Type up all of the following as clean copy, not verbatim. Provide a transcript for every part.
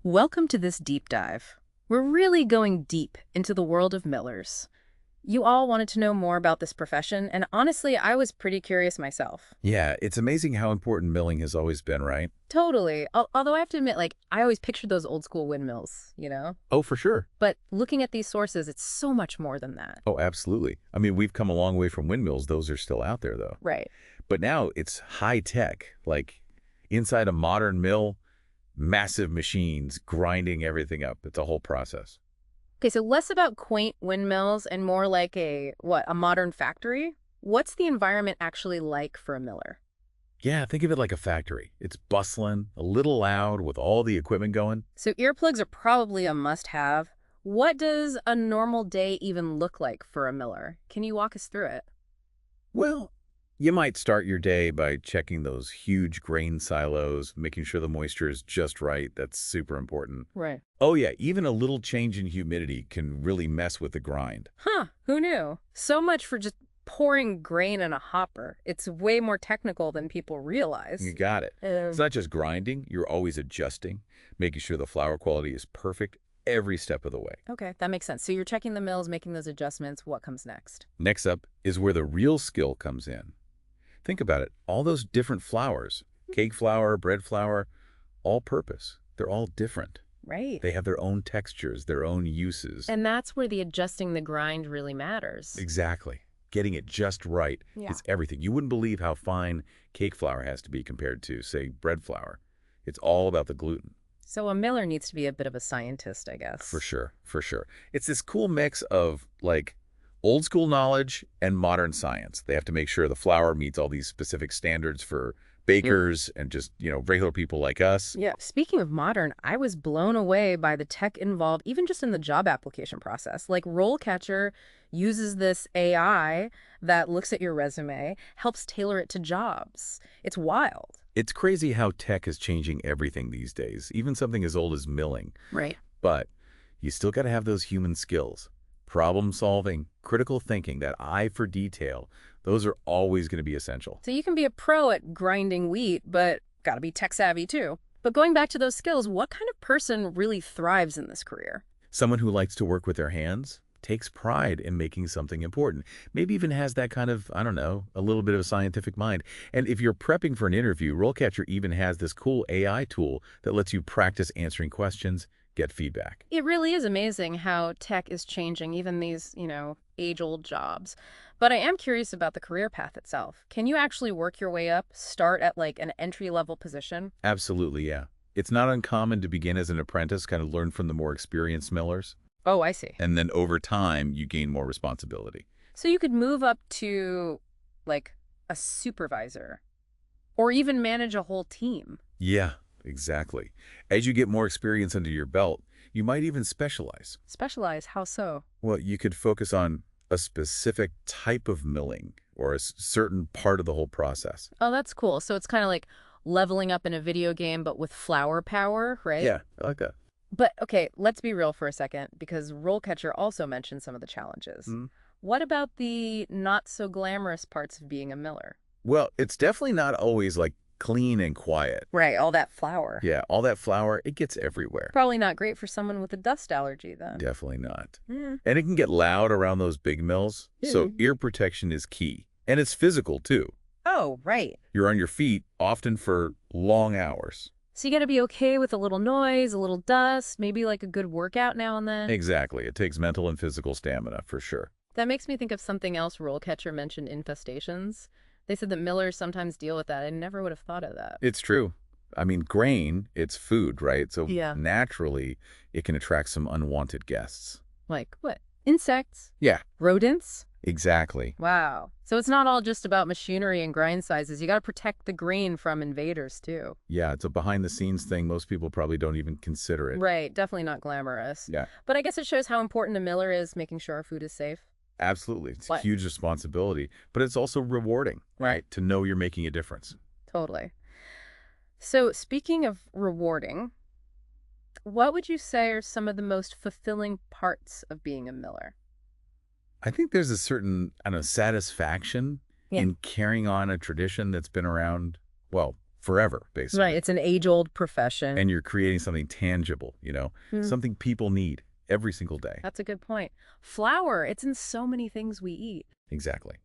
Welcome to this deep dive. We're really going deep into the world of millers. You all wanted to know more about this profession, and honestly, I was pretty curious myself. Yeah, it's amazing how important milling has always been, right? Totally. Although I have to admit, I always pictured those old school windmills. Oh, for sure. But looking at these sources, it's so much more than that. Oh, absolutely. I mean, we've come a long way from windmills. Those are still out there, though. Right. But now it's high tech, like inside a modern mill, massive machines grinding everything up. It's a whole process. Okay, so less about quaint windmills and more like a modern factory? What's the environment actually like for a miller? Yeah, think of it like a factory. It's bustling, a little loud with all the equipment going. So earplugs are probably a must-have. What does a normal day even look like for a miller? Can you walk us through it? Well, you might start your day by checking those huge grain silos, making sure the moisture is just right. That's super important. Right. Oh yeah, even a little change in humidity can really mess with the grind. Huh, who knew? So much for just pouring grain in a hopper. It's way more technical than people You realize. got it. It's Um, not just grinding, you're always adjusting, making sure the flour quality is perfect every step of the way. okay, that makes sense. So you're checking the mills, making those adjustments. What comes next? Next up is where the real skill comes in. Think about it, all those different flours, cake flour, bread flour, all purpose. They're all different. Right. They have their own textures, their own uses. And that's where the adjusting the grind really matters. Exactly. Getting it just right Yeah. is everything. You wouldn't believe how fine cake flour has to be compared to, say, bread flour. It's all about the gluten. So a miller needs to be a bit of a scientist, I For guess. sure, for sure. It's this cool mix of like old school knowledge and modern science. They have to make sure the flour meets all these specific standards for bakers and just, regular people like us. Yeah. Speaking of modern, I was blown away by the tech involved, even just in the job application process. Like RoleCatcher uses this AI that looks at your resume, helps tailor it to jobs. It's wild. It's crazy how tech is changing everything these days, even something as old as milling. Right. But you still got to have those human skills. Problem solving, critical thinking, that eye for detail, those are always going to be essential. So you can be a pro at grinding wheat, but got to be tech savvy too. But going back to those skills, what kind of person really thrives in this career? Someone who likes to work with their hands, takes pride in making something important, maybe even has that kind of, I don't know, a little bit of a scientific mind. And if you're prepping for an interview, RoleCatcher even has this cool AI tool that lets you practice answering questions, get feedback. It really is amazing how tech is changing even these age-old jobs. But I am curious about the career path itself. Can you actually work your way up, start at like an entry-level position? Absolutely, yeah. It's not uncommon to begin as an apprentice, kind of learn from the more experienced millers, Oh, I see. and then over time, you gain more responsibility. So you could move up to like a supervisor or even manage a whole team. Yeah, exactly. As you get more experience under your belt, you might even specialize. Specialize, how so? Well, you could focus on a specific type of milling or a certain part of the whole process. Oh, that's cool. So it's kind of like leveling up in a video game, but with flower power, right? Yeah, I like that. But okay, let's be real for a second, because Rollcatcher also mentioned some of the challenges. Mhm. What about the not so glamorous parts of being a miller? Well, it's definitely not always like clean and quiet. Right, all that flour. Yeah, all that flour, it gets everywhere. Probably not great for someone with a dust allergy then. Definitely not. Mm. And it can get loud around those big mills, so ear protection is key. And it's physical too. Oh, right. You're on your feet, often for long hours. So you got to be okay with a little noise, a little dust, maybe like a good workout now and then. Exactly. It takes mental and physical stamina, for sure. That makes me think of something else Rollcatcher mentioned, infestations. They said that millers sometimes deal with that. I never would have thought of that. It's true. I mean, grain, it's food, right? So Yeah. naturally, it can attract some unwanted guests. Like what? Insects? Yeah, Rodents? exactly. Wow. So it's not all just about machinery and grind sizes. You got to protect the grain from invaders too. Yeah, it's a behind-the-scenes thing. Most people probably don't even consider it. Right. Definitely not glamorous. Yeah, But I guess it shows how important a miller is making sure our food is safe. absolutely. It's a What? huge responsibility, but it's also rewarding, right? To know you're making a difference. Totally. So speaking of rewarding, what would you say are some of the most fulfilling parts of being a miller? I think there's a certain, I don't know, satisfaction Yeah. in carrying on a tradition that's been around, well, forever, Right, basically. it's an age-old profession. And you're creating something tangible, Hmm, something people need every single day. that's a good point. Flour, it's in so many things we eat. Exactly.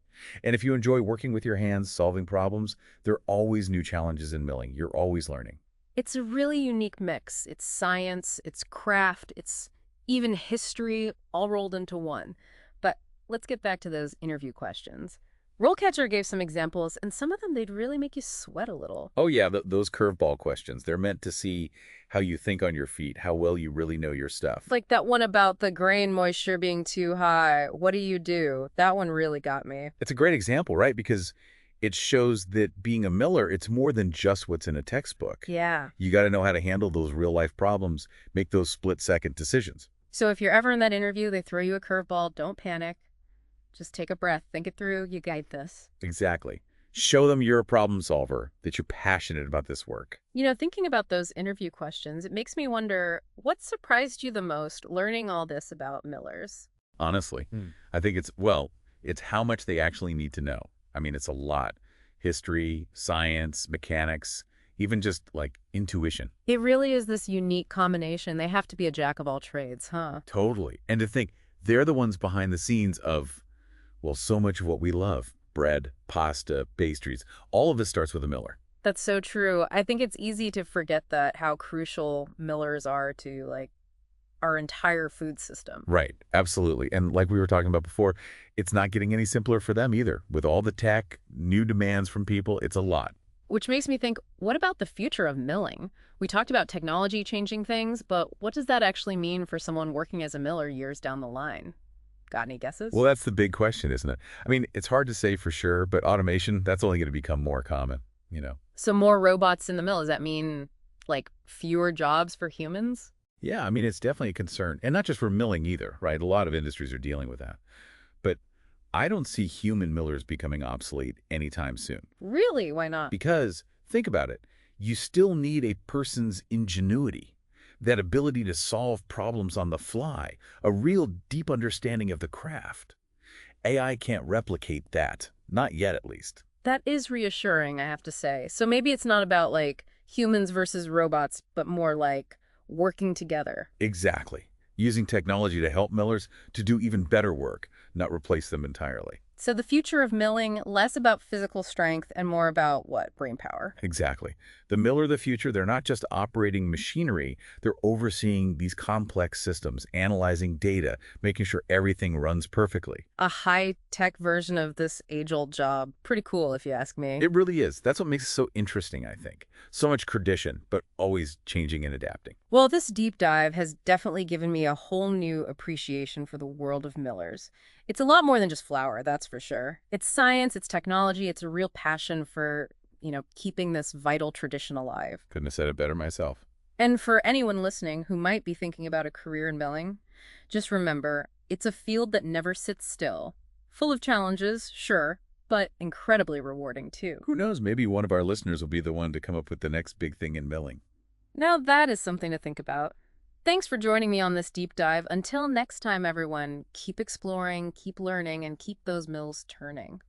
And if you enjoy working with your hands, solving problems, there are always new challenges in milling. You're always learning. It's a really unique mix. It's science, it's craft, it's even history all rolled into one. But let's get back to those interview questions. Rollcatcher gave some examples, and some of them they'd really make you sweat a little. Oh, yeah, those curveball questions. They're meant to see how you think on your feet, how well you really know your stuff. Like that one about the grain moisture being too high. What do you do? That one really got me. It's a great example, right? Because it shows that being a miller, it's more than just what's in a textbook. Yeah. You got to know how to handle those real-life problems, make those split-second decisions. So if you're ever in that interview, they throw you a curveball, don't panic. Just take a breath, think it through, you guide this. Exactly. Show them you're a problem solver, that you're passionate about this work. Thinking about those interview questions, it makes me wonder what surprised you the most learning all this about millers? Honestly, Hmm. I think it's how much they actually need to know. I mean, it's a lot. History, science, mechanics, even just like intuition. It really is this unique combination. They have to be a jack of all trades, huh? Totally. And to think they're the ones behind the scenes of, well, so much of what we love. Bread, pasta, pastries. All of this starts with a miller. That's so true. I think it's easy to forget that how crucial millers are to our entire food system. Right. Absolutely. And like we were talking about before, it's not getting any simpler for them either. With all the tech, new demands from people, it's a lot. Which makes me think, what about the future of milling? We talked about technology changing things, but what does that actually mean for someone working as a miller years down the line? Got any Well, guesses? that's the big question, isn't it? I mean, it's hard to say for sure, but automation, that's only going to become more common. So more robots in the mill, does that mean fewer jobs for humans? Yeah, I mean, it's definitely a concern. And not just for milling either, right? A lot of industries are dealing with that. But I don't see human millers becoming obsolete anytime soon. Really? Why not? Because, think about it, you still need a person's ingenuity, that ability to solve problems on the fly, a real deep understanding of the craft. AI can't replicate that, not yet at least. That is reassuring, I have to say. So maybe it's not about humans versus robots, but more like working together. Exactly. Using technology to help millers to do even better work, not replace them entirely. So the future of milling, less about physical strength and more about what? Brain power. Exactly. The miller of the future, they're not just operating machinery, they're overseeing these complex systems, analyzing data, making sure everything runs perfectly. A high-tech version of this age-old job. Pretty cool, if you ask me. It really is. That's what makes it so interesting, I think. So much tradition, but always changing and adapting. Well, this deep dive has definitely given me a whole new appreciation for the world of millers. It's a lot more than just flour, that's for sure. It's science, it's technology, it's a real passion for, keeping this vital tradition alive. Couldn't have said it better myself. And for anyone listening who might be thinking about a career in milling, just remember, it's a field that never sits still. Full of challenges, sure, but incredibly rewarding too. Who knows, maybe one of our listeners will be the one to come up with the next big thing in milling. Now that is something to think about. Thanks for joining me on this deep dive. Until next time, everyone, keep exploring, keep learning, and keep those mills turning.